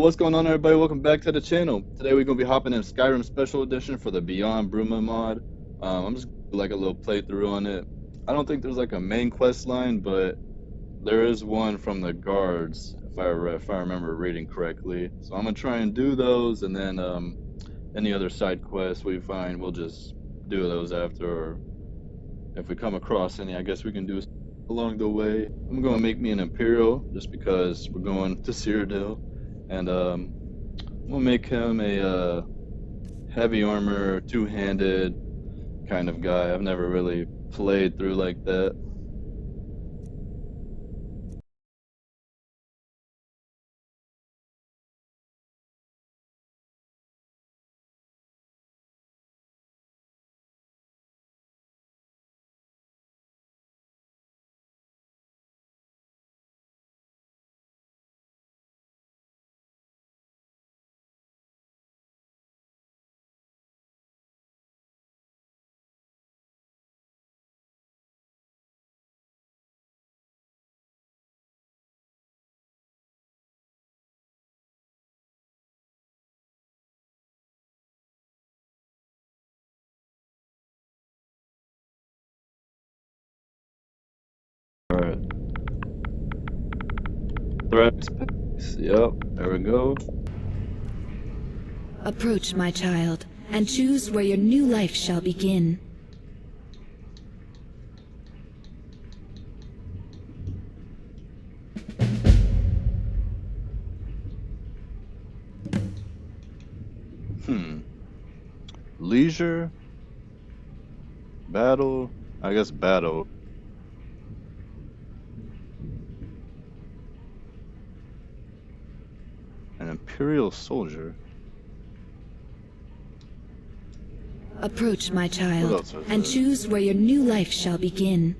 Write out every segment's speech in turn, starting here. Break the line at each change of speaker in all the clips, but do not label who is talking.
What's going on, everybody? Welcome back to the channel. Today we're gonna be hopping in Skyrim Special Edition for the Beyond Bruma mod. I'm just gonna do like a little playthrough on it. I don't think there's like a main quest line, but there is one from the guards, if I remember reading correctly. So I'm gonna try and do those, and then any other side quests we find, we'll just do those after. Or if we come across any, I guess we can do along the way. I'm gonna make me an Imperial just because we're going to Cyrodiil. And we'll make him a heavy armor, two-handed kind of guy. I've never really played through like that. Alright. Threat space. Yep, there we go.
Approach, my child, and choose where your new life shall begin.
Leisure? Battle? I guess battle. An Imperial soldier.
Approach, my
What
child,
else is
and
there?
choose where your new life shall begin.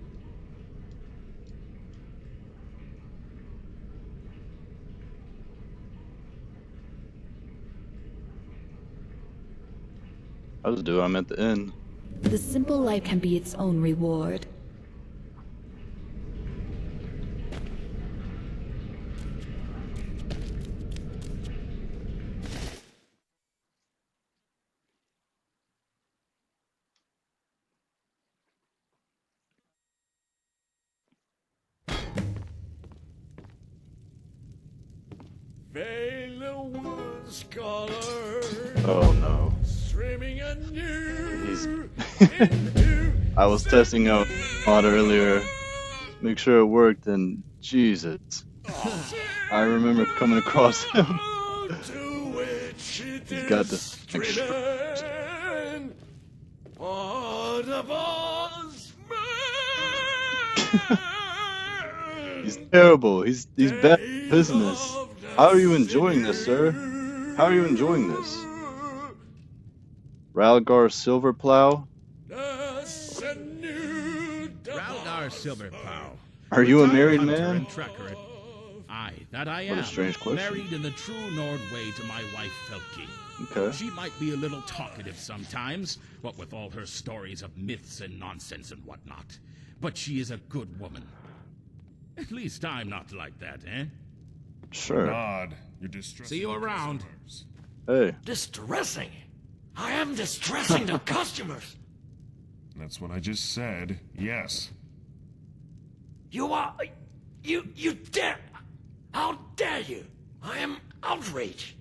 I'll just do. I'm at the inn.
The simple life can be its own reward.
Oh no. He's I was testing out mod earlier, make sure it worked, and Jesus. I remember coming across him. He's got this He's terrible. He's bad business. How are you enjoying this, sir? How are you enjoying this? Ralgar Silver Plow?
Ralgar Silverplow.
Are you a married
Hunter
man?
and tracker. Aye, that I am.
What a strange question.
Married in the true Nord way to my wife Felki.
Okay.
She might be a little talkative sometimes, what with all her stories of myths and nonsense and whatnot. But she is a good woman. At least I'm not like that, eh?
Sure.
Odd. You're distressing.
See you around.
customers.
Hey.
Distressing? I am distressing the customers.
That's what I just said. Yes.
You are... You dare... How dare you? I am outraged.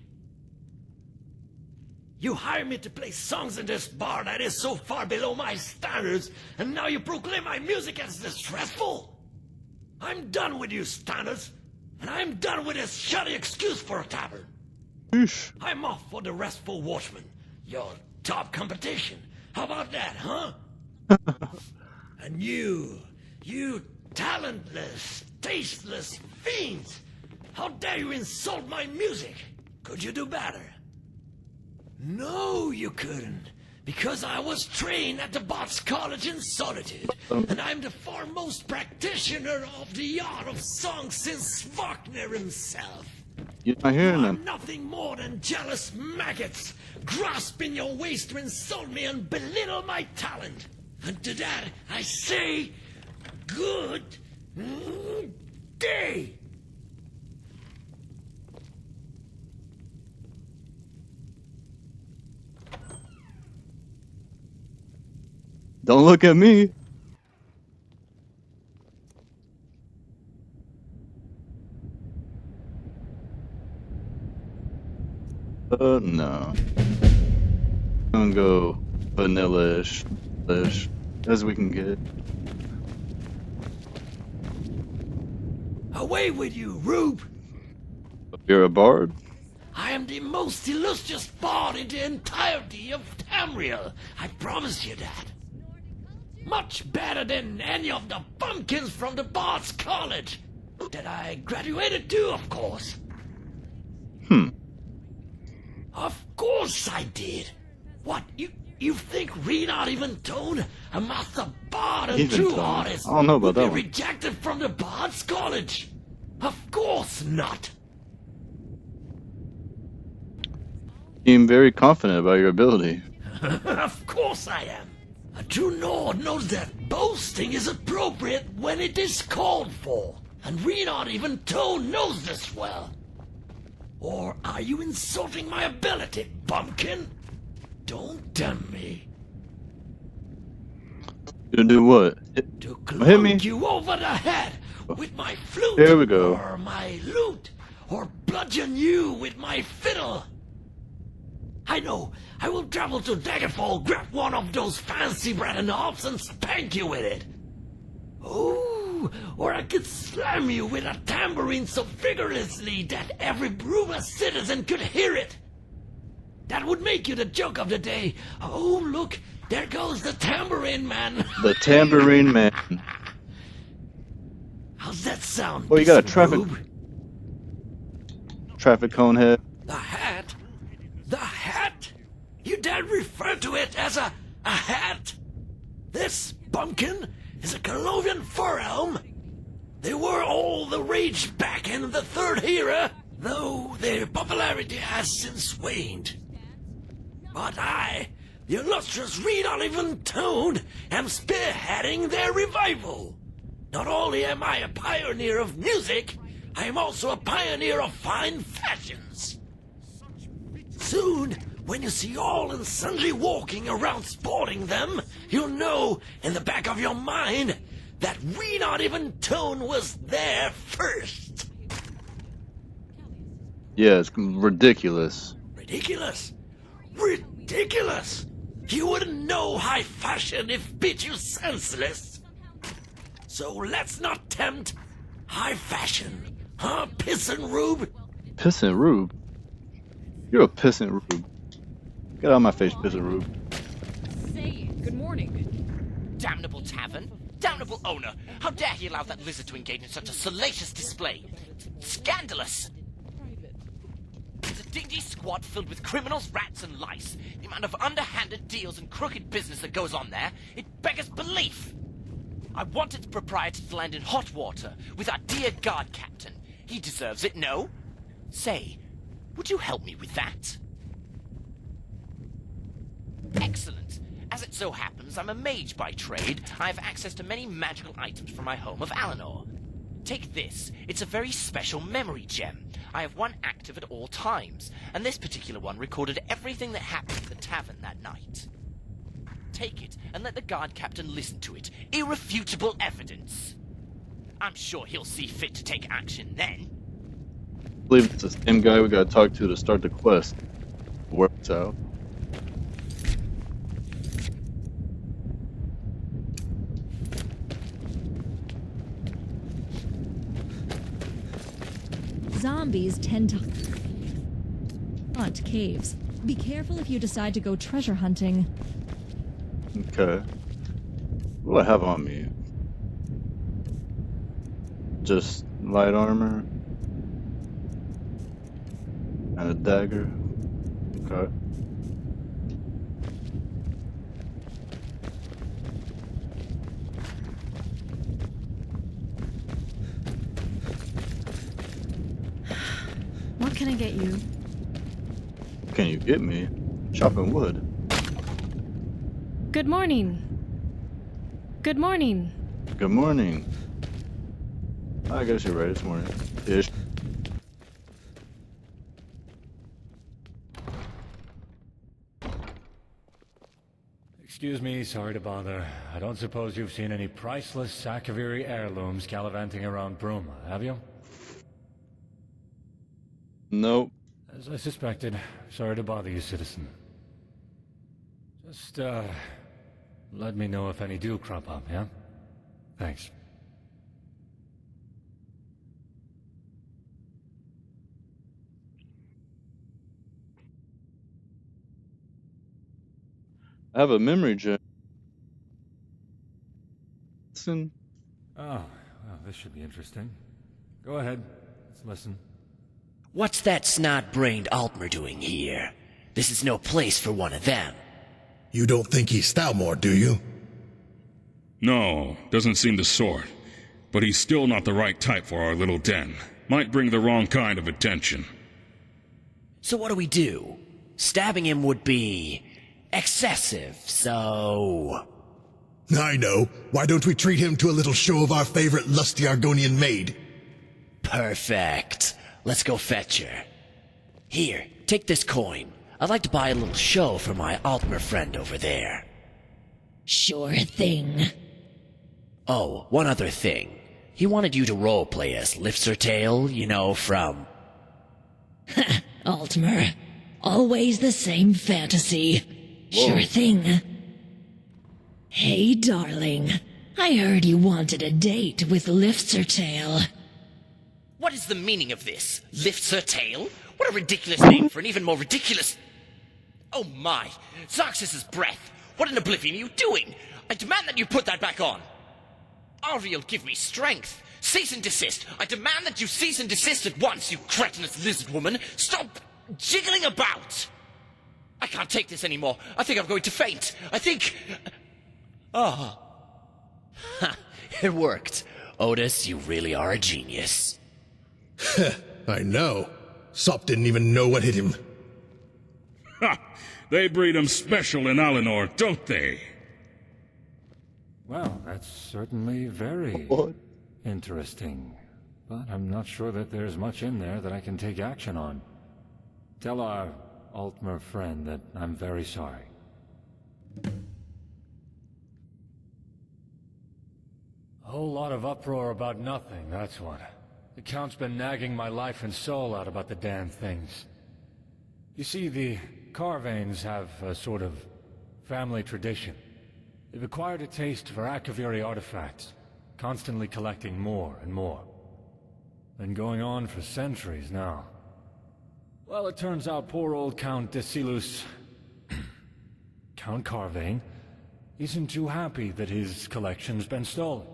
You hire me to play songs in this bar that is so far below my standards, and now you proclaim my music as distressful? I'm done with you standards, and I'm done with this shoddy excuse for a tavern.
Whoosh.
I'm off for the Restful Watchman, your top competition. How about that, huh? And you talentless, tasteless fiends! How dare you insult my music? Could you do better? No, you couldn't. Because I was trained at the Bots College in Solitude, and I'm the foremost practitioner of the art of song since Wagner himself.
You're not hearing
You are
them.
nothing more than jealous maggots, grasping your waist to insult me and belittle my talent. And to that, I say, good day.
Don't look at me. No. I'm gonna go vanilla-ish as we can get.
Away with you, Rube!
You're a bard?
I am the most illustrious bard in the entirety of Tamriel. I promise you that. Much better than any of the bumpkins from the Bard's College. That I graduated to, of course. Of course I did. What, you think Renard even Tone, a master bard and true artist,
I don't know about
would
that
be
one.
rejected from the Bard's College? Of course not.
You seem very confident about your ability.
Of course I am. A true Nord knows that boasting is appropriate when it is called for. And Renard even Tone knows this well. Or are you insulting my ability, bumpkin? Don't tempt me.
You do what?
To
Hit
clunk
me.
you over the head with my flute.
There we go.
Or my lute. Or bludgeon you with my fiddle. I know. I will travel to Daggerfall, grab one of those fancy bread knobs and spank you with it. Oh, or I could slam you with a tambourine so vigorously that every Bruma citizen could hear it. That would make you the joke of the day. Oh, look, there goes the tambourine man.
The tambourine man.
How's that sound?
Well, you got a
Mr.
traffic
Rube?
cone head.
The hat? The hat? You dare refer to it as a hat? This bumpkin is a Colovian fur elm. They were all the rage back in the Third Era, though their popularity has since waned. But I, the illustrious Reed Olivan Tone, am spearheading their revival. Not only am I a pioneer of music, I am also a pioneer of fine fashions. Soon, when you see all and sundry walking around sporting them, you'll know in the back of your mind that we not even Tone was there first.
Yeah, it's ridiculous.
Ridiculous. Ridiculous. You wouldn't know high fashion if beat you senseless. So let's not tempt high fashion. Huh, Pissin' Rube?
Pissant Rube? You're a pissant Rube. Get out of my face, pissant Rube.
Good morning.
Damnable tavern! Damnable owner! How dare he allow that lizard to engage in such a salacious display? Scandalous! It's a dingy squad filled with criminals, rats, and lice. The amount of underhanded deals and crooked business that goes on there, it beggars belief! I want its proprietor to land in hot water with our dear guard captain. He deserves it, no? Say, would you help me with that? Excellent. As it so happens, I'm a mage by trade. I have access to many magical items from my home of Alinor. Take this. It's a very special memory gem. I have one active at all times, and this particular one recorded everything that happened at the tavern that night. Take it, and let the guard captain listen to it. Irrefutable evidence. I'm sure he'll see fit to take action then.
I believe it's the same guy we gotta talk to start the quest. Works out.
Zombies tend to haunt caves. Be careful if you decide to go treasure hunting.
Okay. What do I have on me? Just light armor. And a dagger. Okay.
What can I get you?
Can you get me? Chopping wood.
Good morning. Good morning.
Good morning. I guess you're right, it's morning. Ish.
Excuse me, sorry to bother. I don't suppose you've seen any priceless Sakaviri heirlooms gallivanting around Bruma, have you?
Nope.
As I suspected. Sorry to bother you, citizen. Just, let me know if any do crop up, yeah? Thanks.
I have a memory gem. Listen.
Oh, well, this should be interesting. Go ahead. Let's listen.
What's that snot-brained Altmer doing here? This is no place for one of them.
You don't think he's Stalmore, do you?
No, doesn't seem the sort. But he's still not the right type for our little den. Might bring the wrong kind of attention.
So what do we do? Stabbing him would be excessive, so...
I know. Why don't we treat him to a little show of our favorite lusty Argonian maid?
Perfect. Let's go fetch her. Here, take this coin. I'd like to buy a little show for my Altmer friend over there.
Sure thing.
Oh, one other thing. He wanted you to roleplay as Lifsertail, you know, from...
Altmer. Always the same fantasy.
Whoa.
Sure thing. Hey, darling. I heard you wanted a date with Lifsertail.
What is the meaning of this? Lifts her tail? What a ridiculous name for an even more ridiculous... Oh my! Zarxus's breath! What in Oblivion are you doing? I demand that you put that back on! Ariel, give me strength! Cease and desist! I demand that you cease and desist at once, you cretinous lizard woman! Stop jiggling about! I can't take this anymore. I think I'm going to faint. I think...
Oh. Ha! It worked. Otis, you really are a genius.
I know. Sop didn't even know what hit him.
Ha! They breed 'em special in Alinor, don't they?
Well, that's certainly very
What?
interesting. But I'm not sure that there's much in there that I can take action on. Tell our Altmer friend that I'm very sorry. A whole lot of uproar about nothing, that's what. The Count's been nagging my life and soul out about the damn things. You see, the Carvanes have a sort of family tradition. They've acquired a taste for Akaviri artifacts, constantly collecting more and more. Been going on for centuries now. Well, it turns out poor old Count Desilus, Count Carvane, isn't too happy that his collection's been stolen.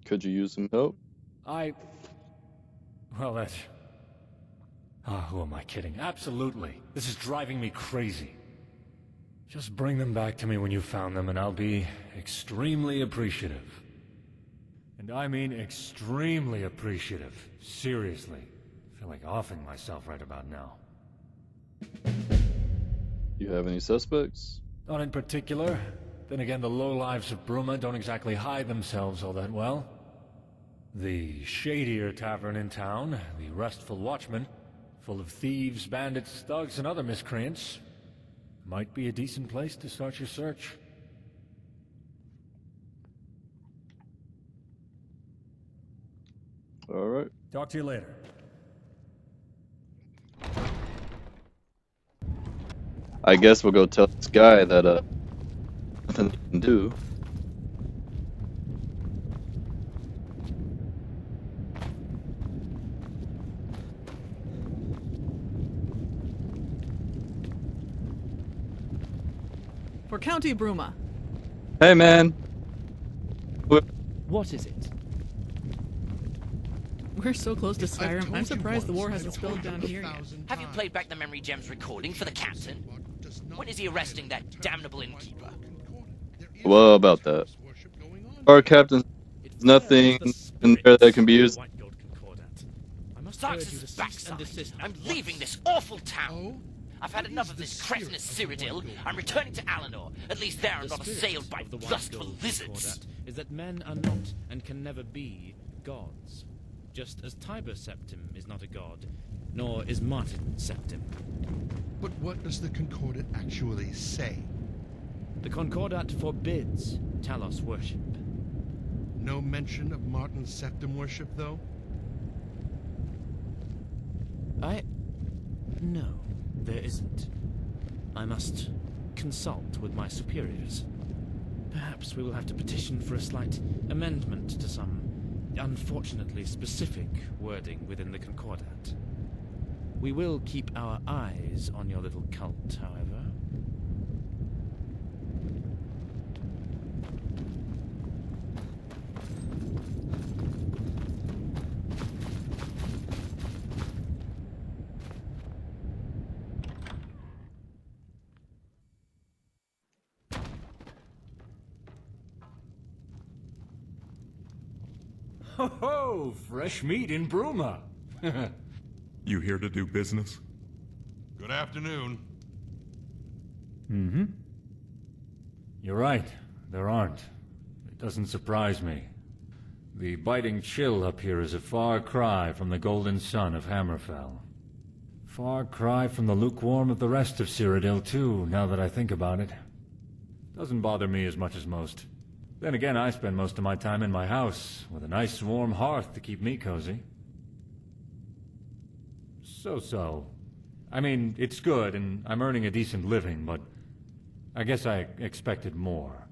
Could you use some help?
Well, that's... who am I kidding? Absolutely. This is driving me crazy. Just bring them back to me when you found them, and I'll be extremely appreciative. And I mean extremely appreciative. Seriously. I feel like offing myself right about now.
You have any suspects?
Not in particular. Then again, the lowlives of Bruma don't exactly hide themselves all that well. The shadier tavern in town, the Restful Watchman, full of thieves, bandits, thugs, and other miscreants, might be a decent place to start your search.
All right.
Talk to you later.
I guess we'll go tell this guy that nothing he can do.
For County Bruma.
Hey, man.
What is it? We're so close to Skyrim, I'm surprised the war hasn't spilled down here yet.
Have you played back the Memory Gems recording for the captain? When is he arresting that damnable innkeeper?
Well, about that. Our captain, nothing in there that can be used.
Zarxus' backside. I'm leaving this awful town. I've had enough of this cretinous Cyrodiil. I'm returning to Alinor. At least there I'm not assailed by lustful lizards.
Is that men are not and can never be gods. Just as Tiber Septim is not a god, nor is Martin Septim.
But what does the Concordat actually say?
The Concordat forbids Talos worship.
No mention of Martin Septim worship, though?
No, there isn't. I must consult with my superiors. Perhaps we will have to petition for a slight amendment to some unfortunately specific wording within the Concordat. We will keep our eyes on your little cult, however.
Ho ho! Fresh meat in Bruma!
You here to do business?
Good afternoon.
Mm-hmm. You're right. There aren't. It doesn't surprise me. The biting chill up here is a far cry from the golden sun of Hammerfell. Far cry from the lukewarm of the rest of Cyrodiil, too, now that I think about it. Doesn't bother me as much as most. Then again, I spend most of my time in my house, with a nice warm hearth to keep me cozy. So. I mean, it's good, and I'm earning a decent living, but I guess I expected more.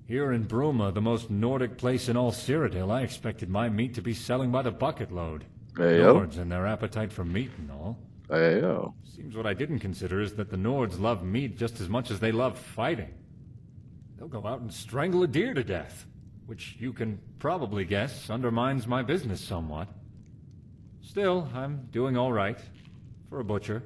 Here in Bruma, the most Nordic place in all Cyrodiil, I expected my meat to be selling by the bucket load. Nords and their appetite for meat and all. Seems what I didn't consider is that the Nords love meat just as much as they love fighting. They'll go out and strangle a deer to death, which you can probably guess undermines my business somewhat. Still, I'm doing all right. For a butcher.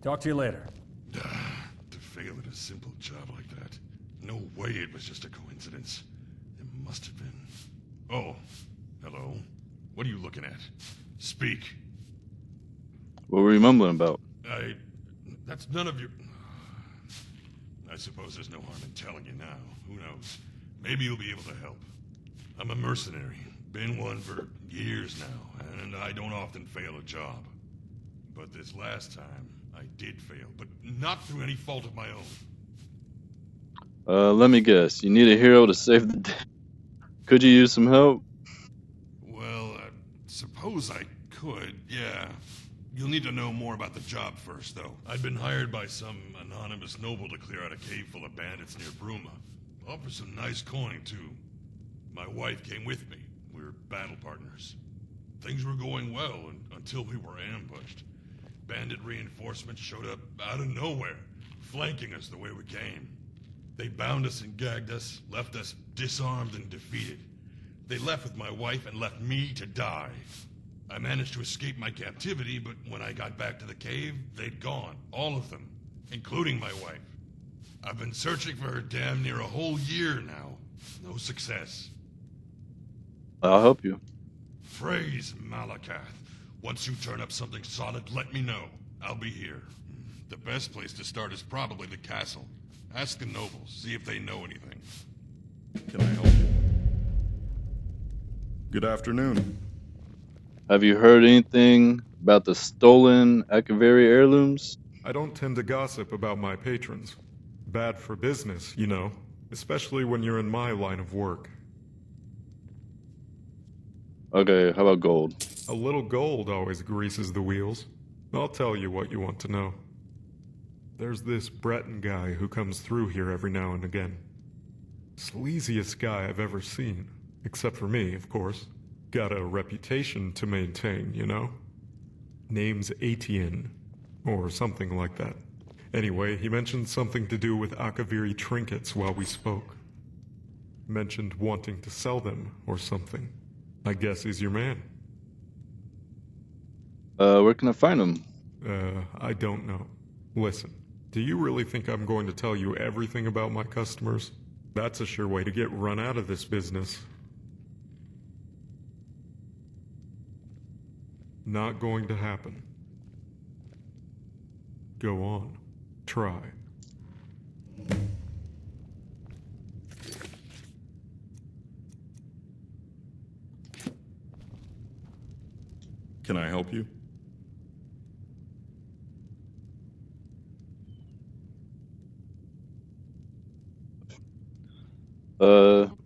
Talk to you later.
To fail at a simple job like that. No way it was just a coincidence. It must have been. Oh, hello. What are you looking at? Speak.
What were you mumbling about?
That's none of your... I suppose there's no harm in telling you now. Who knows? Maybe you'll be able to help. I'm a mercenary. Been one for years now, and I don't often fail a job. But this last time, I did fail, but not through any fault of my own.
Let me guess. You need a hero to save the day. Could you use some help?
Well, suppose I could, yeah. You'll need to know more about the job first, though. I'd been hired by some anonymous noble to clear out a cave full of bandits near Bruma. Offer some nice coin, too. My wife came with me. We're battle partners. Things were going well until we were ambushed. Bandit reinforcements showed up out of nowhere, flanking us the way we came. They bound us and gagged us, left us disarmed and defeated. They left with my wife and left me to die. I managed to escape my captivity, but when I got back to the cave, they'd gone. All of them, including my wife. I've been searching for her damn near a whole year now. No success.
I'll help you.
Praise Malakath. Once you turn up something solid, let me know. I'll be here. The best place to start is probably the castle. Ask the nobles, see if they know anything.
Can I help you? Good afternoon.
Have you heard anything about the stolen Akaviri heirlooms?
I don't tend to gossip about my patrons. Bad for business, you know. Especially when you're in my line of work.
Okay, how about gold?
A little gold always greases the wheels. I'll tell you what you want to know. There's this Breton guy who comes through here every now and again. Sleaziest guy I've ever seen. Except for me, of course. Got a reputation to maintain, you know? Name's Etienne. Or something like that. Anyway, he mentioned something to do with Akaviri trinkets while we spoke. Mentioned wanting to sell them, or something. I guess he's your man.
Where can I find him?
I don't know. Listen, do you really think I'm going to tell you everything about my customers? That's a sure way to get run out of this business. Not going to happen. Go on. Try.
Can I help you?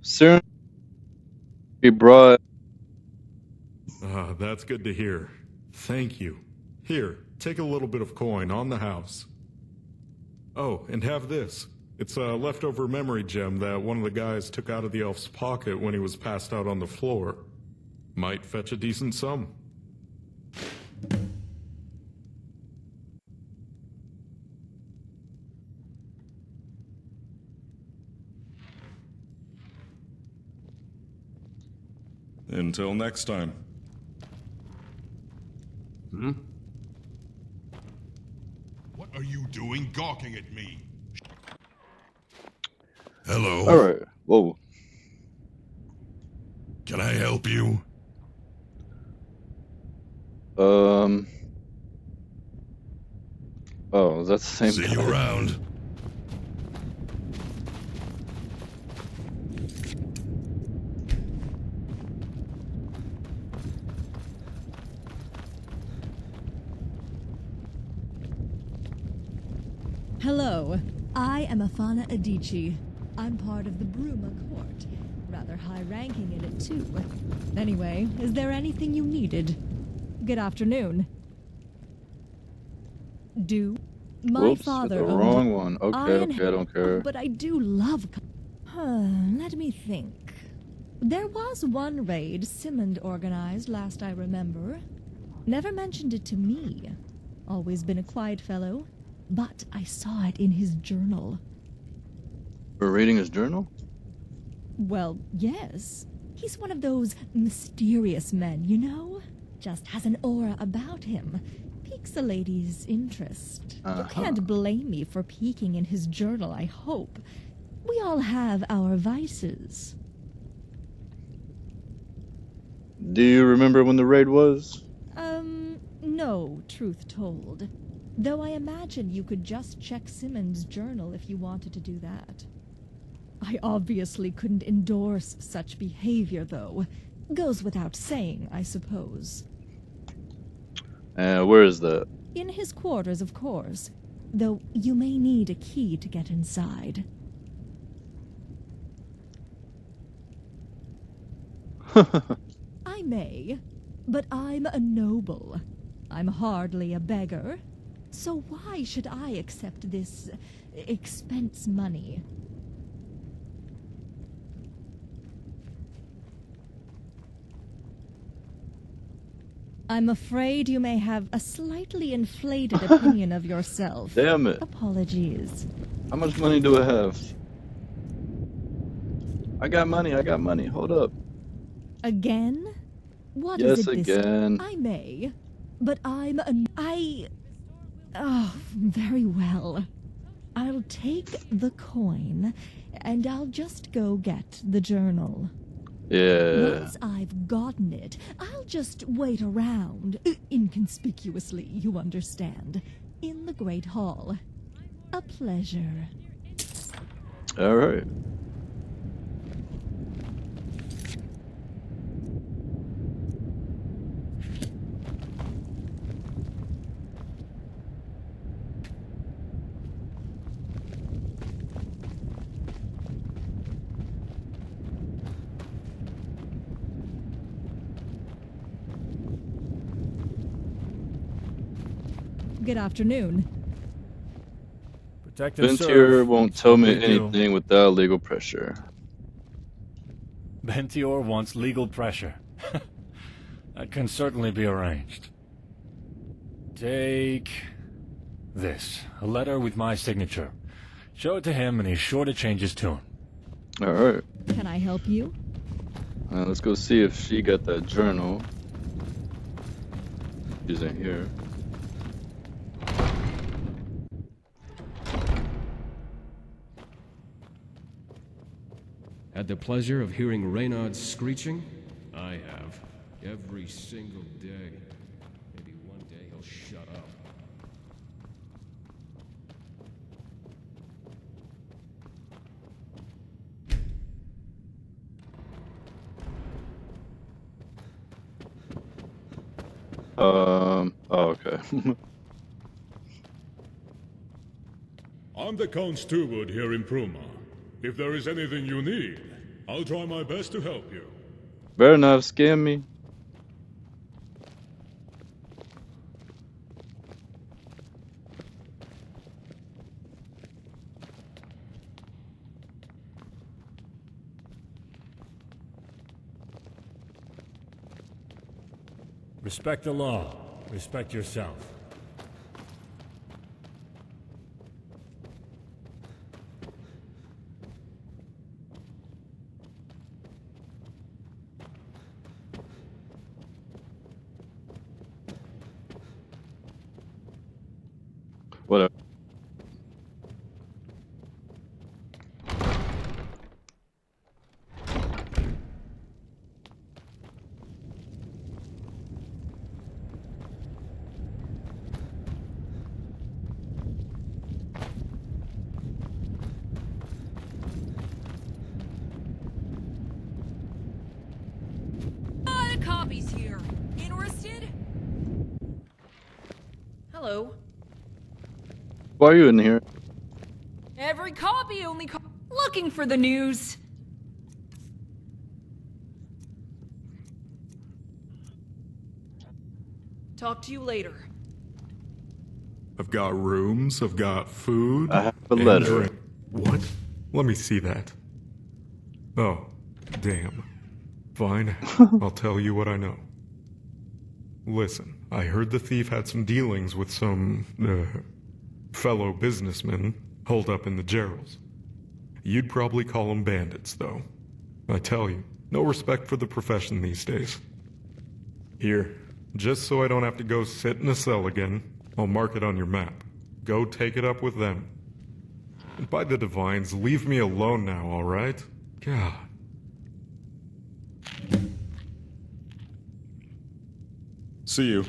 Cyrodiil brought.
Ah, that's good to hear. Thank you. Here, take a little bit of coin on the house. Oh, and have this. It's a leftover memory gem that one of the guys took out of the elf's pocket when he was passed out on the floor. Might fetch a decent sum.
Until next time.
What are you doing gawking at me? Hello.
All right. Whoa.
Can I help you?
Oh, that's the same
See
guy.
you around.
Hello, I am Afana Adichie. I'm part of the Bruma court. Rather high-ranking in it, too. Anyway, is there anything you needed? Good afternoon. My
Whoops,
father
hit the
owned
wrong one. Okay,
I
okay, I don't care.
But I do love... Let me think. There was one raid Simmond organized last I remember. Never mentioned it to me. Always been a quiet fellow. But I saw it in his journal.
We're reading his journal?
Well, yes. He's one of those mysterious men, you know? Just has an aura about him. Piques a lady's interest. You can't blame me for peeking in his journal, I hope. We all have our vices.
Do you remember when the raid was?
No, truth told. Though I imagine you could just check Simmons' journal if you wanted to do that. I obviously couldn't endorse such behavior, though. Goes without saying, I suppose.
Where is that?
In his quarters, of course. Though you may need a key to get inside. I may, but I'm a noble. I'm hardly a beggar. So why should I accept this expense money? I'm afraid you may have a slightly inflated opinion of yourself.
Damn it.
Apologies.
How much money do I have? I got money. Hold up.
Again? What
Yes,
is it this
again.
I may, but Oh, very well. I'll take the coin, and I'll just go get the journal.
Yeah.
Once I've gotten it, I'll just wait around, inconspicuously, you understand, in the Great Hall. A pleasure.
All right.
Good afternoon.
Protect and
Vince
serve.
here won't tell me
Big deal.
anything without legal pressure.
Bentior wants legal pressure. That can certainly be arranged. Take this. A letter with my signature. Show it to him and he's sure to change his tune.
All right.
Can I help you?
Let's go see if she got that journal. She's in here.
Had the pleasure of hearing Reynard's screeching? I have. Every single day. Maybe one day he'll shut up.
I'm the Count Steward here in Bruma. If there is anything you need, I'll try my best to help you.
Fair enough, scam me.
Respect the law. Respect yourself.
Whatever.
Copies here. Interested? Hello.
Why are you in here?
Every copy only looking for the news. Talk to you later.
I've got rooms, I've got food.
I have a
and
letter.
drink. What? Let me see that. Oh, damn. Fine, I'll tell you what I know. Listen, I heard the thief had some dealings with some, fellow businessmen holed up in the Gerals. You'd probably call them bandits, though. I tell you, no respect for the profession these days. Here, just so I don't have to go sit in a cell again, I'll mark it on your map. Go take it up with them. And by the divines, leave me alone now, alright? God.
See you.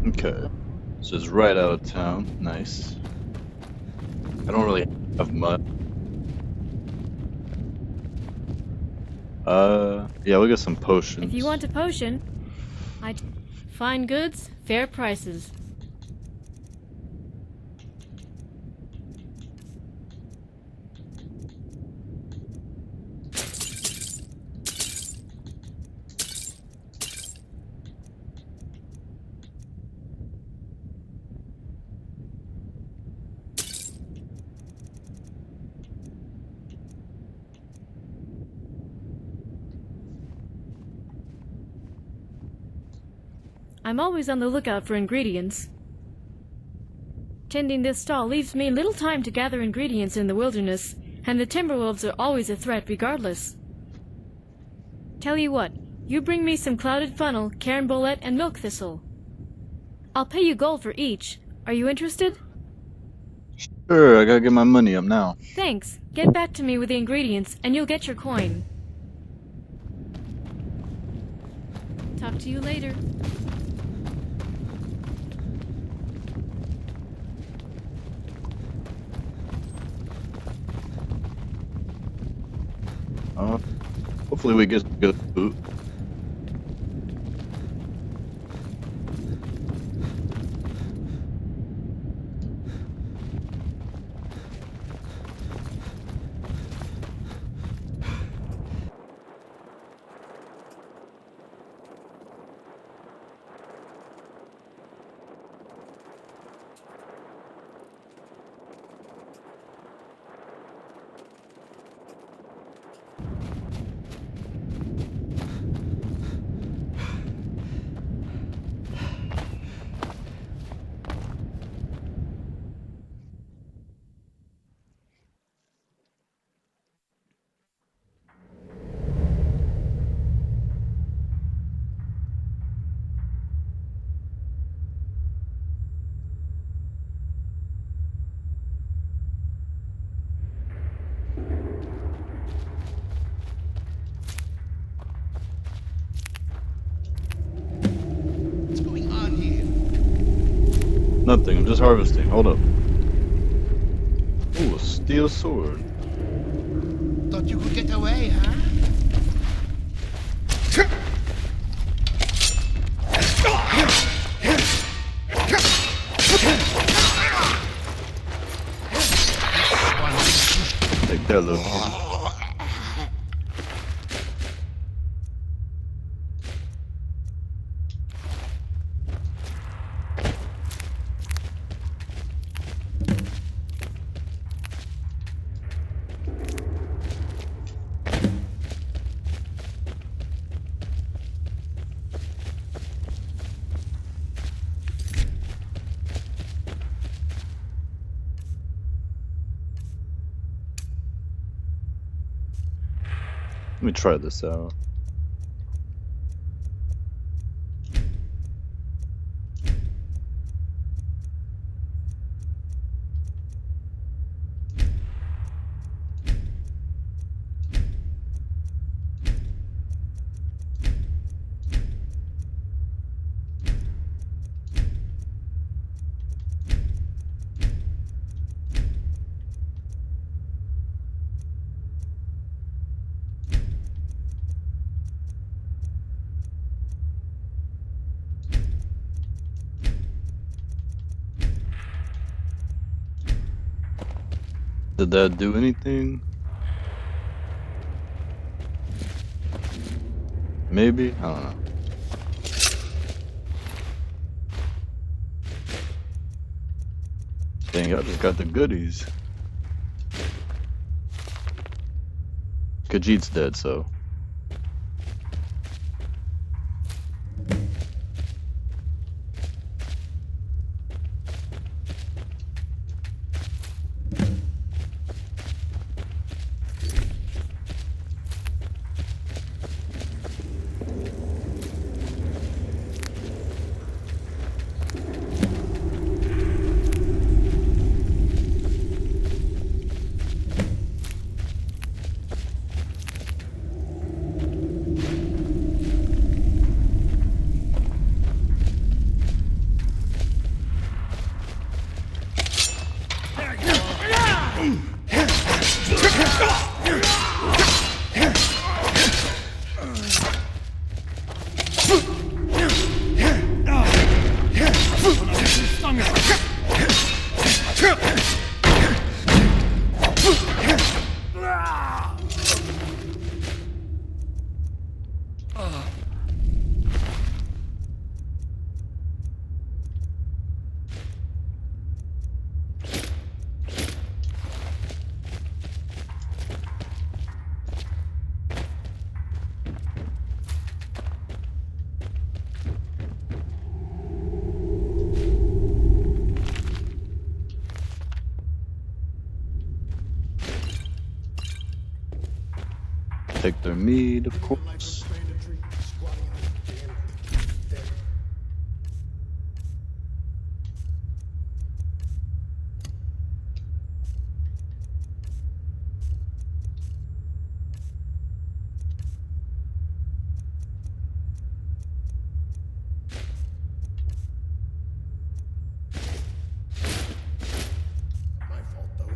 Okay. This is right out of town. Nice. I don't really have much. Yeah, we'll get some potions.
If you want a potion, fine goods, fair prices. I'm always on the lookout for ingredients. Tending this stall leaves me little time to gather ingredients in the wilderness, and the Timberwolves are always a threat regardless. Tell you what, you bring me some clouded funnel, cairn bullet, and milk thistle. I'll pay you gold for each. Are you interested?
Sure, I gotta get my money up now.
Thanks. Get back to me with the ingredients, and you'll get your coin. Talk to you later.
Hopefully we get some good food. Nothing, I'm just harvesting. Hold up. Ooh, a steel sword.
Thought you could get away, huh?
Take that little kid. Let me try this out. Did that do anything? Maybe? I don't know. Dang, I just got the goodies. Khajiit's dead, so. Take their meat, of course.
My fault, though.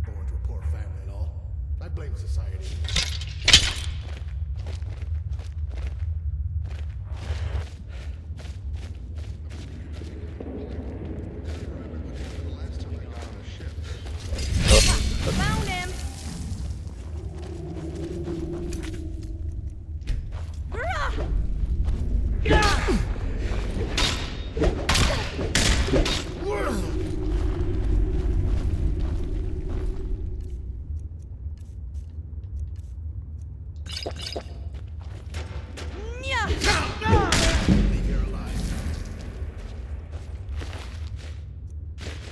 Born to a poor family and all. I blame society.
Found him!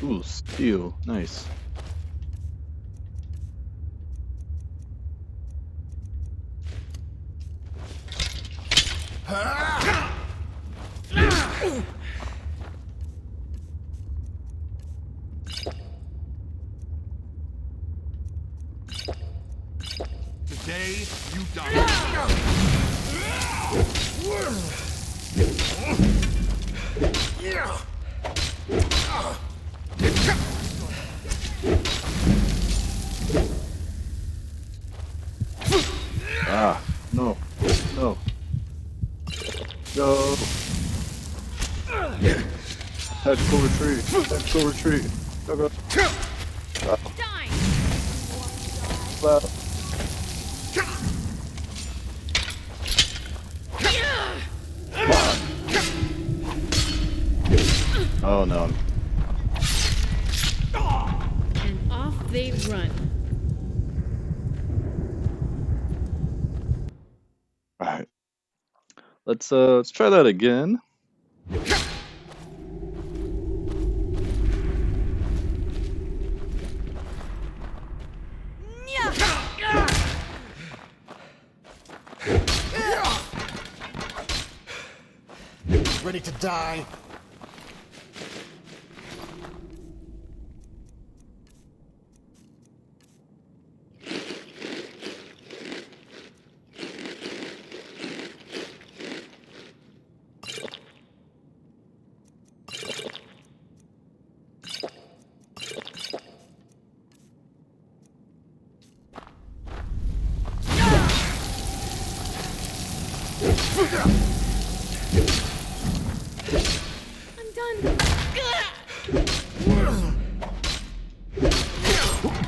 Ooh, steel. Nice.
Today, you die.
Tactical retreat. Tactical retreat. Go, go. Well. Oh no.
And off they run.
Alright. Let's try that again.
Ready to die?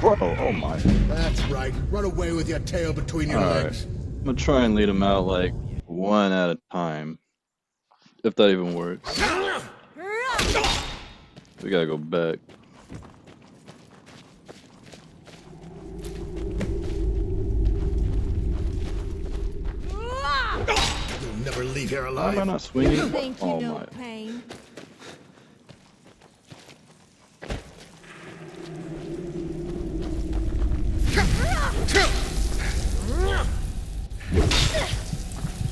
Bro, oh my.
That's right. Run away with your tail between your legs.
I'm gonna try and lead him out like one at a time. If that even works. We gotta go back.
You'll never leave here
Why
alive.
am I not swinging?
Think you
Oh
know
my.
pain?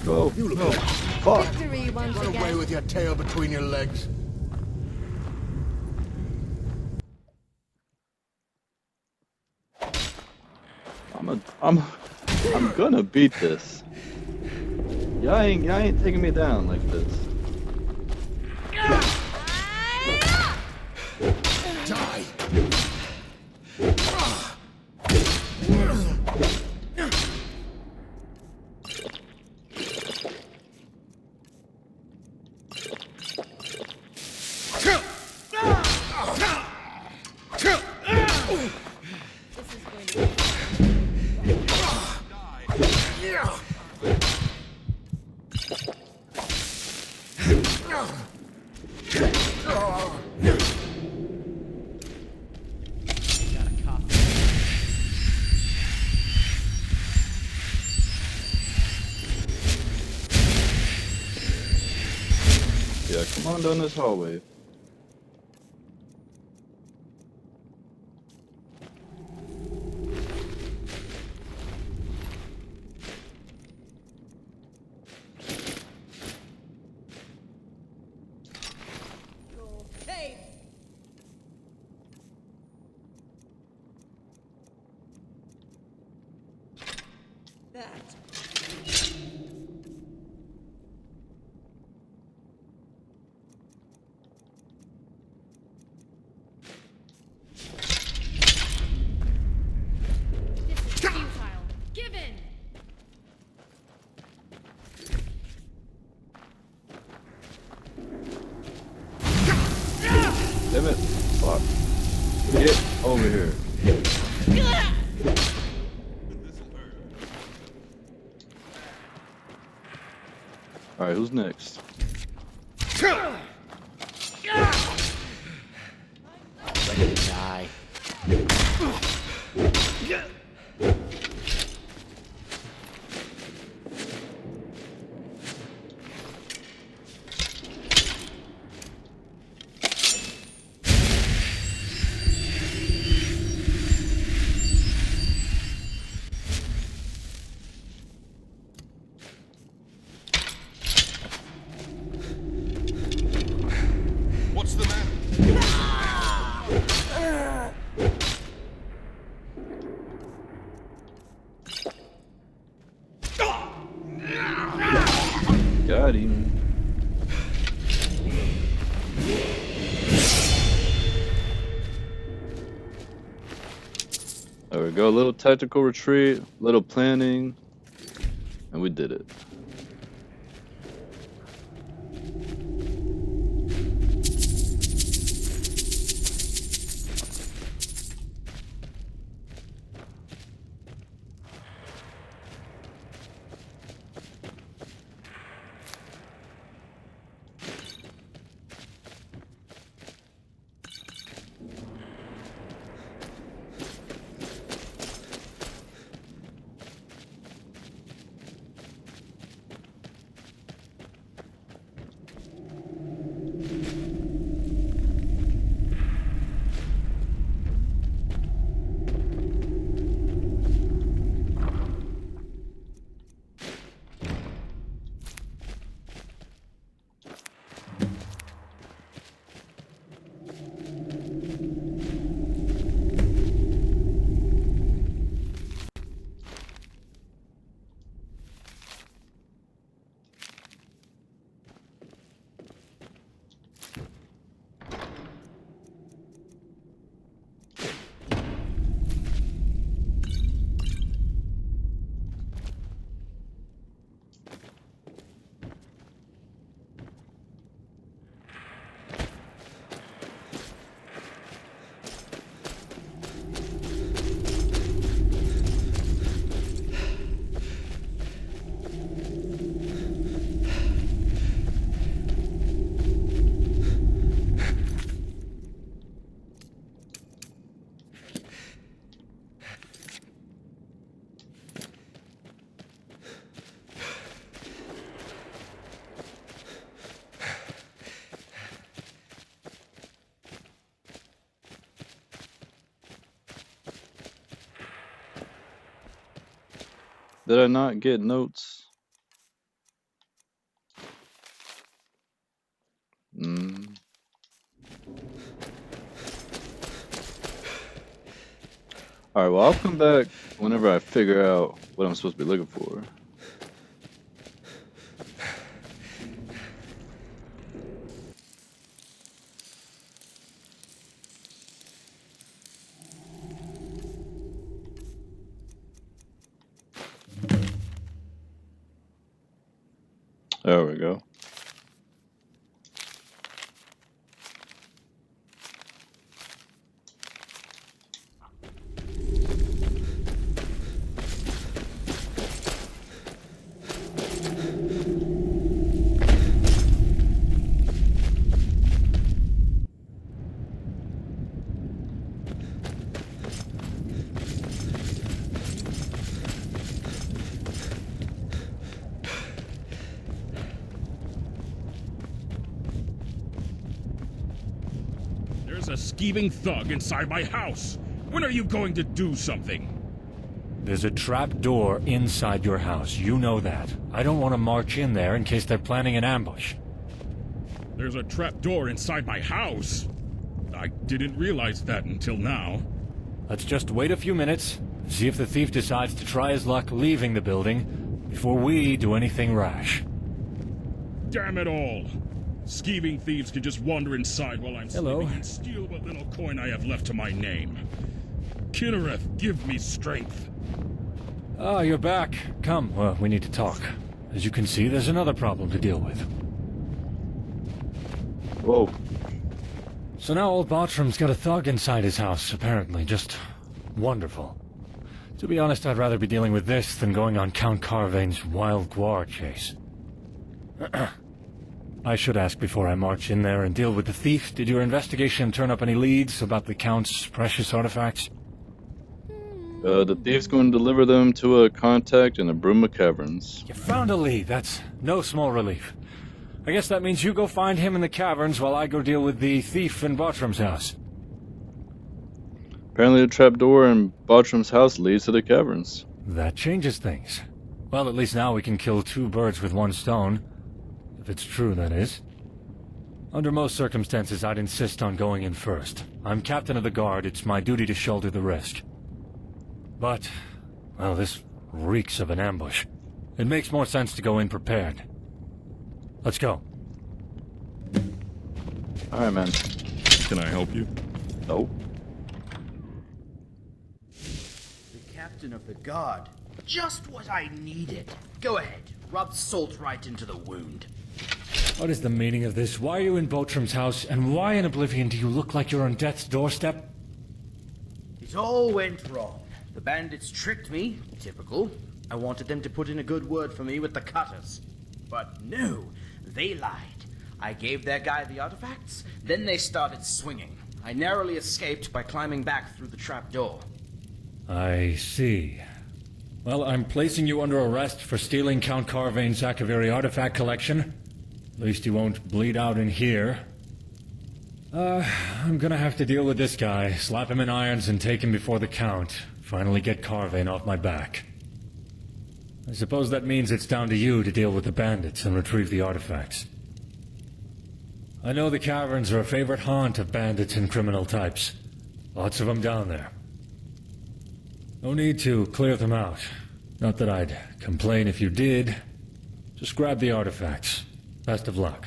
Go.
You look
No.
like
Fuck.
Victory once
Run away
again.
with your tail between your legs.
I'm gonna beat this. Y'all ain't taking me down like this.
Die.
Yeah, come on down this hallway. Damn it. Fuck. Get over here. Alright, who's next?
Ready to die.
What's the matter?
Got him. There we go, a little tactical retreat, little planning, and we did it. Did I not get notes? Mm. Alright, well, I'll come back whenever I figure out what I'm supposed to be looking for. There we go.
There's a scheming thug inside my house. When are you going to do something?
There's a trap door inside your house. You know that. I don't want to march in there in case they're planning an ambush.
There's a trap door inside my house? I didn't realize that until now.
Let's just wait a few minutes, see if the thief decides to try his luck leaving the building before we do anything rash.
Damn it all! Scheming thieves can just wander inside while I'm sleeping and steal what little coin I have left to my name. Kinnereth, give me strength.
Ah, you're back. Come, we need to talk. As you can see, there's another problem to deal with.
Whoa.
So now old Bartram's got a thug inside his house, apparently. Just wonderful. To be honest, I'd rather be dealing with this than going on Count Carvain's wild guar chase. I should ask before I march in there and deal with the thief. Did your investigation turn up any leads about the Count's precious artifacts?
The thief's going to deliver them to a contact in the Bruma caverns.
You found a lead. That's no small relief. I guess that means you go find him in the caverns while I go deal with the thief in Bartram's house.
Apparently the trapdoor in Bartram's house leads to the caverns.
That changes things. Well, at least now we can kill two birds with one stone. If it's true, that is. Under most circumstances, I'd insist on going in first. I'm captain of the guard. It's my duty to shoulder the risk. But, well, this reeks of an ambush. It makes more sense to go in prepared. Let's go.
Alright, man.
Can I help you?
No.
The captain of the guard. Just what I needed. Go ahead. Rub salt right into the wound.
What is the meaning of this? Why are you in Bartram's house, and why in Oblivion do you look like you're on death's doorstep?
It all went wrong. The bandits tricked me. Typical. I wanted them to put in a good word for me with the cutters. But no, they lied. I gave their guy the artifacts, then they started swinging. I narrowly escaped by climbing back through the trapdoor.
I see. Well, I'm placing you under arrest for stealing Count Carvain's Akaviri artifact collection. At least you won't bleed out in here. I'm gonna have to deal with this guy, slap him in irons and take him before the Count. Finally get Carvain off my back. I suppose that means it's down to you to deal with the bandits and retrieve the artifacts. I know the caverns are a favorite haunt of bandits and criminal types. Lots of them down there. No need to clear them out. Not that I'd complain if you did. Just grab the artifacts. Best of luck.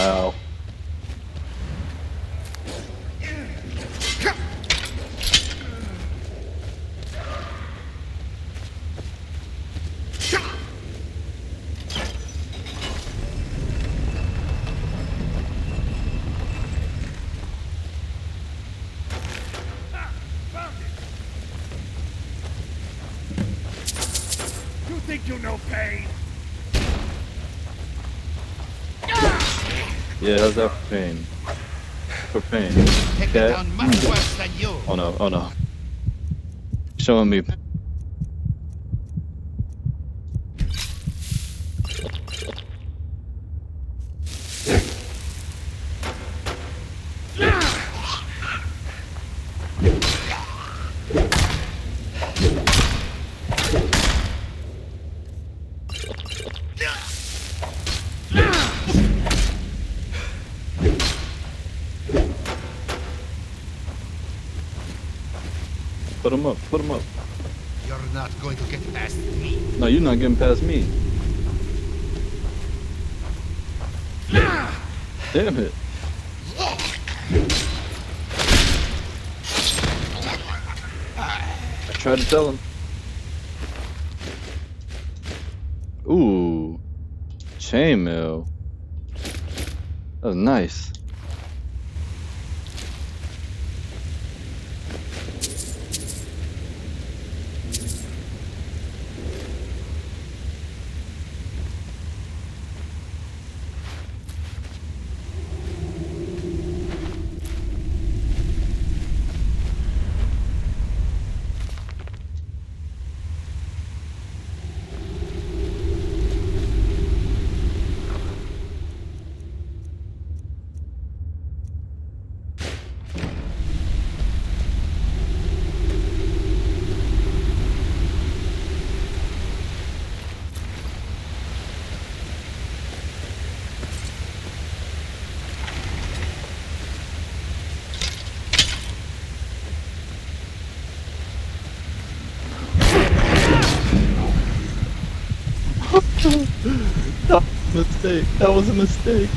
Ow.
You think you know pain?
Yeah, how's that for pain? For pain. Okay. Oh no, oh no. Showing me. Put him up, put him up.
You're not going to get past me.
No, you're not getting past me. Damn it. I tried to tell him. Ooh. Chainmail. That was nice. Mistake. That was a mistake.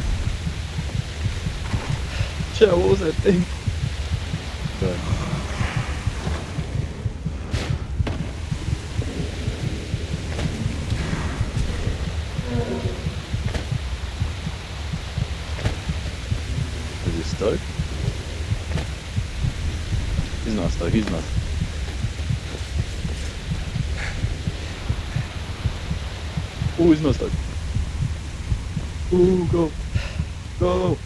Chat, what was that thing? Sorry. Is he stuck? He's not stuck, he's not. Oh, he's not stuck. Ooh, go. Go.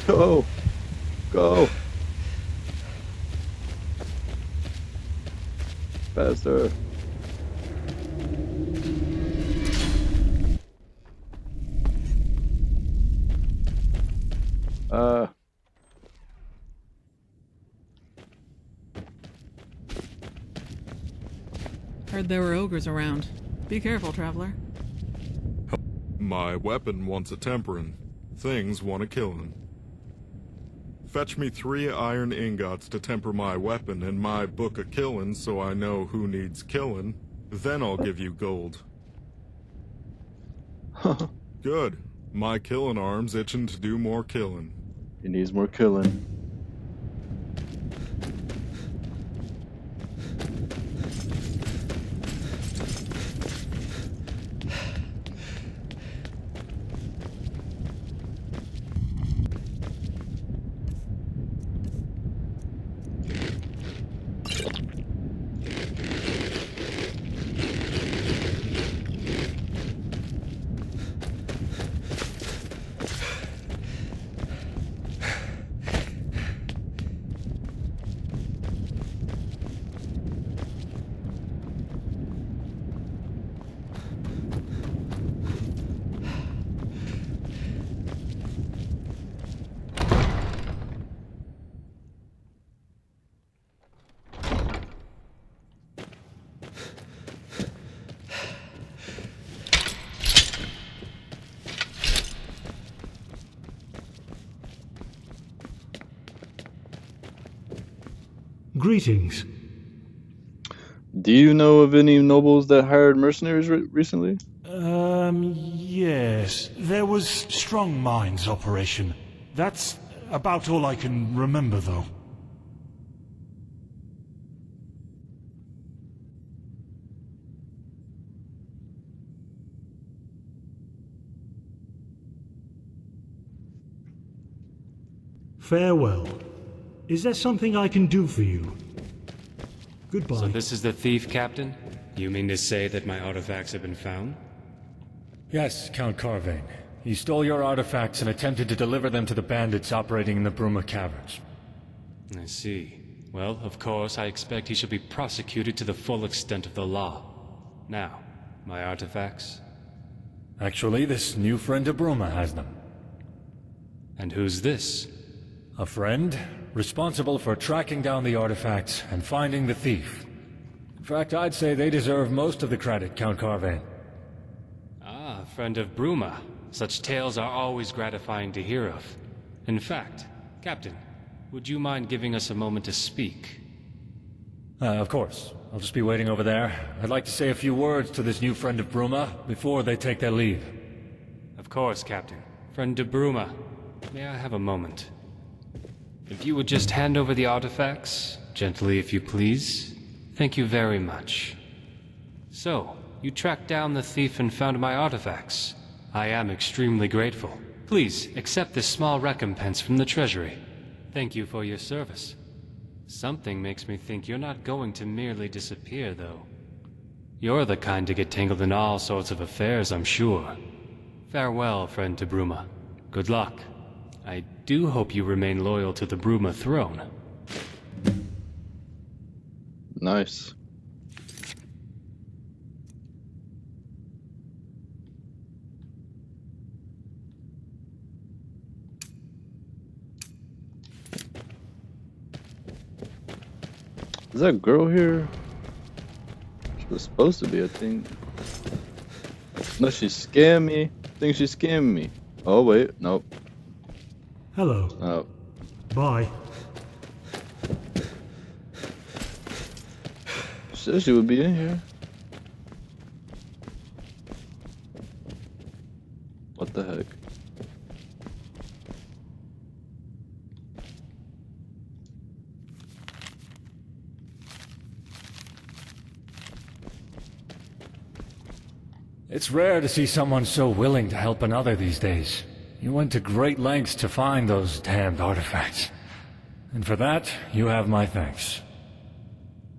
Go. Go. Faster.
Heard there were ogres around. Be careful, traveler.
My weapon wants a tempering. Things want a killing. Fetch me 3 iron ingots to temper my weapon and my book of killin' so I know who needs killin'. Then I'll give you gold. Good. My killin' arm's itching to do more killin'.
He needs more killing.
Greetings.
Do you know of any nobles that hired mercenaries recently?
Yes, there was strong minds operation. That's about all I can remember, though. Farewell. Is there something I can do for you? Goodbye.
So this is the thief, Captain? You mean to say that my artifacts have been found?
Yes, Count Carvain. He stole your artifacts and attempted to deliver them to the bandits operating in the Bruma caverns.
I see. Well, of course, I expect he should be prosecuted to the full extent of the law. Now, my artifacts?
Actually, this new friend of Bruma has them.
And who's this?
A friend, responsible for tracking down the artifacts and finding the thief. In fact, I'd say they deserve most of the credit, Count Carvain.
Ah, friend of Bruma. Such tales are always gratifying to hear of. In fact, Captain, would you mind giving us a moment to speak?
Of course. I'll just be waiting over there. I'd like to say a few words to this new friend of Bruma before they take their leave.
Of course, Captain. Friend de Bruma, may I have a moment? If you would just hand over the artifacts, gently if you please. Thank you very much. So, you tracked down the thief and found my artifacts. I am extremely grateful. Please, accept this small recompense from the Treasury. Thank you for your service. Something makes me think you're not going to merely disappear, though. You're the kind to get tangled in all sorts of affairs, I'm sure. Farewell, friend to Bruma. Good luck. I do hope you remain loyal to the Bruma throne.
Nice. Is that girl here? She was supposed to be, I think. No, she scammed me. I think she scammed me. Oh, wait. Nope.
Hello.
Oh.
Bye.
She said she would be in here. What the heck?
It's rare to see someone so willing to help another these days. You went to great lengths to find those damned artifacts. And for that, you have my thanks.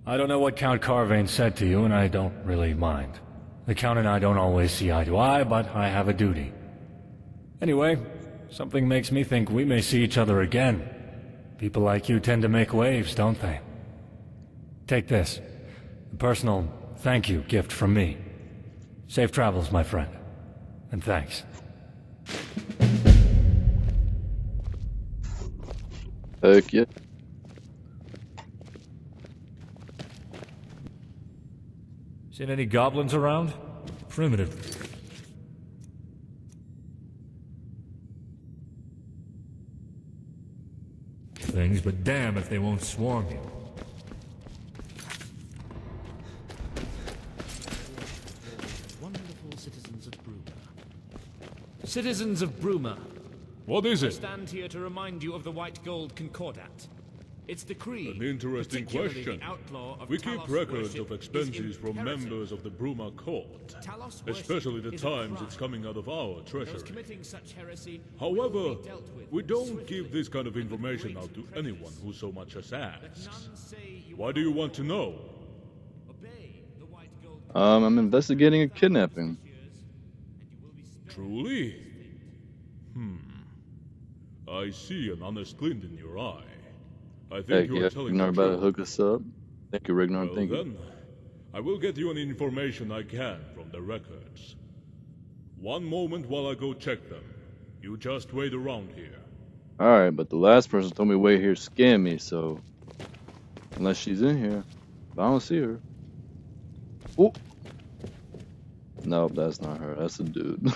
I don't know what Count Carvain said to you, and I don't really mind. The Count and I don't always see eye to eye, but I have a duty. Anyway, something makes me think we may see each other again. People like you tend to make waves, don't they? Take this. A personal thank you gift from me. Safe travels, my friend. And thanks.
Heck yeah.
Seen any goblins around? Primitive. Things, but damn if they won't swarm you.
Wonderful citizens of Bruma. Citizens of Bruma.
What is
I
it?
stand here to remind you of the White Gold Concordat. Its decree.
An interesting
particularly
question.
the outlaw of
We keep
Talos
records
worship
of expenses
is
from
imperative.
members of the Bruma court,
Talos worship
especially the
is a
times
crime.
it's coming out of our
Those
treasury.
committing such heresy
However,
will be dealt with
we don't
swiftly
give this kind of
and with
information
great
out to
prejudice.
anyone who so much as asks.
None say you
Why do you want to know?
obey the White Gold.
I'm investigating a kidnapping.
Truly? I see an honest glint in your eye. I think
Heck
you are
yeah,
telling
Rignar
the
about to
truth.
hook us up. Thank you, Rignar.
Well
Thank you.
then, I will get you any information I can from the records. One moment while I go check them. You just wait around here.
Alright, but the last person told me wait here scam me, so unless she's in here. But I don't see her. Oh, nope, that's not her. That's a dude.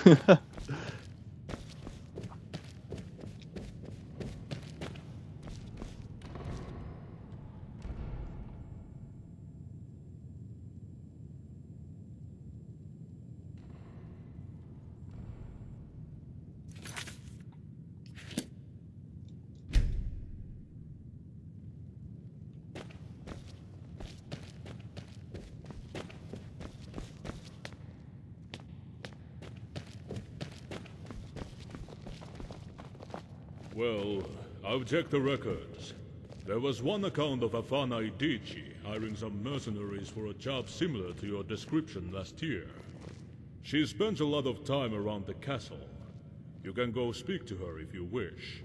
Well, I've checked the records. There was one account of Afana Idici hiring some mercenaries for a job similar to your description last year. She spends a lot of time around the castle. You can go speak to her if you wish.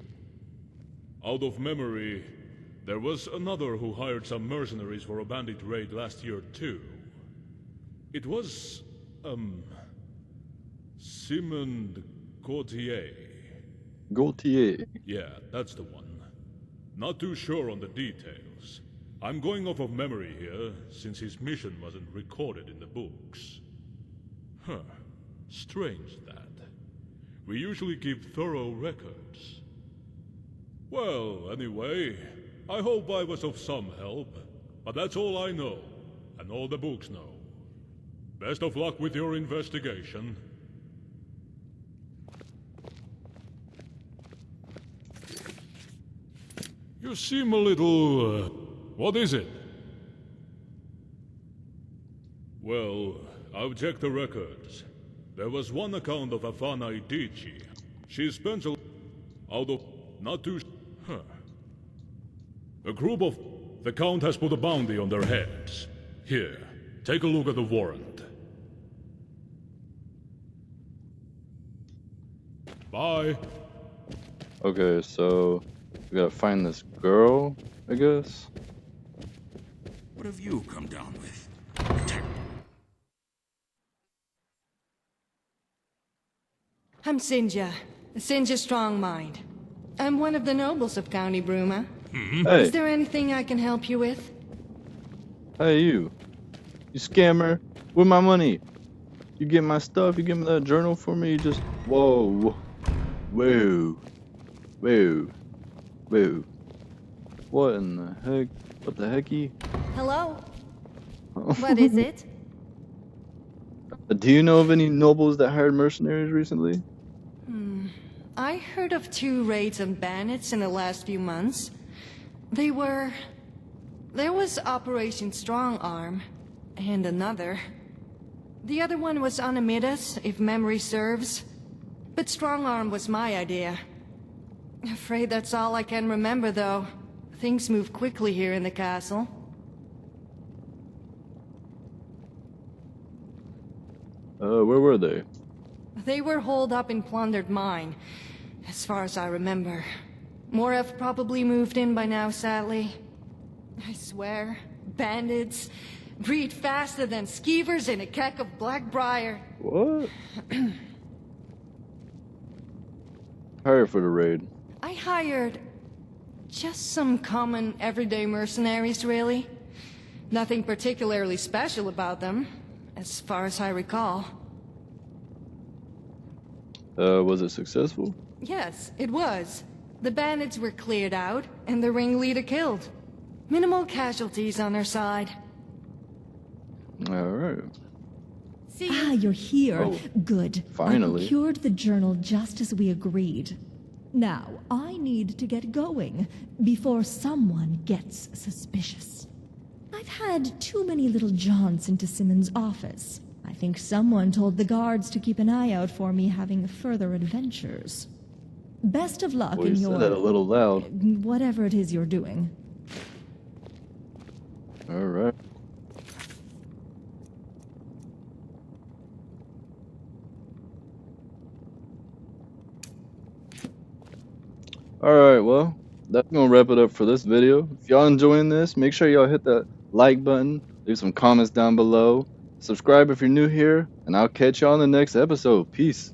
Out of memory, there was another who hired some mercenaries for a bandit raid last year too. It was, Simon Gautier.
Gautier.
Yeah, that's the one. Not too sure on the details. I'm going off of memory here, since his mission wasn't recorded in the books. Huh. Strange that. We usually keep thorough records. Well, anyway, I hope I was of some help. But that's all I know, and all the books know. Best of luck with your investigation. You seem a little... what is it? Well, I've checked the records. There was one account of Afana Idici. She spends a... out of... not too... Huh. A group of... The Count has put a bounty on their heads. Here, take a look at the warrant. Bye.
Okay, so we gotta find this girl, I guess.
What have you come down with?
I'm Sinja. Sinja Strongmind. I'm one of the nobles of County Bruma.
Hey.
Is there anything I can help you with?
Hey, you scammer, with my money. You get my stuff, you give me that journal for me, you just... Whoa. Whoa. Whoa. Whoa. What in the heck? What the hecky?
Hello? What is it?
Do you know of any nobles that hired mercenaries recently?
I heard of 2 raids on bandits in the last few months. There was Operation Strong Arm, and another. The other one was on Amidas, if memory serves. But Strong Arm was my idea. Afraid that's all I can remember, though. Things move quickly here in the castle.
Where were they?
They were holed up in plundered mine, as far as I remember. More have probably moved in by now, sadly. I swear, bandits breed faster than skeevers in a keck of Blackbriar.
What? Hired for the raid.
I hired just some common, everyday mercenaries, really. Nothing particularly special about them, as far as I recall.
Was it successful?
Yes, it was. The bandits were cleared out, and the ringleader killed. Minimal casualties on our side.
Alright.
Ah, you're here.
Oh,
good.
finally.
I procured the journal just as we agreed. Now, I need to get going before someone gets suspicious. I've had too many little jaunts into Simmons' office. I think someone told the guards to keep an eye out for me having further adventures. Best of luck in your...
said that a little loud.
Whatever it is you're doing.
Alright. Alright, well, that's gonna wrap it up for this video. If y'all enjoying this, make sure y'all hit that like button, leave some comments down below, subscribe if you're new here, and I'll catch y'all in the next episode. Peace.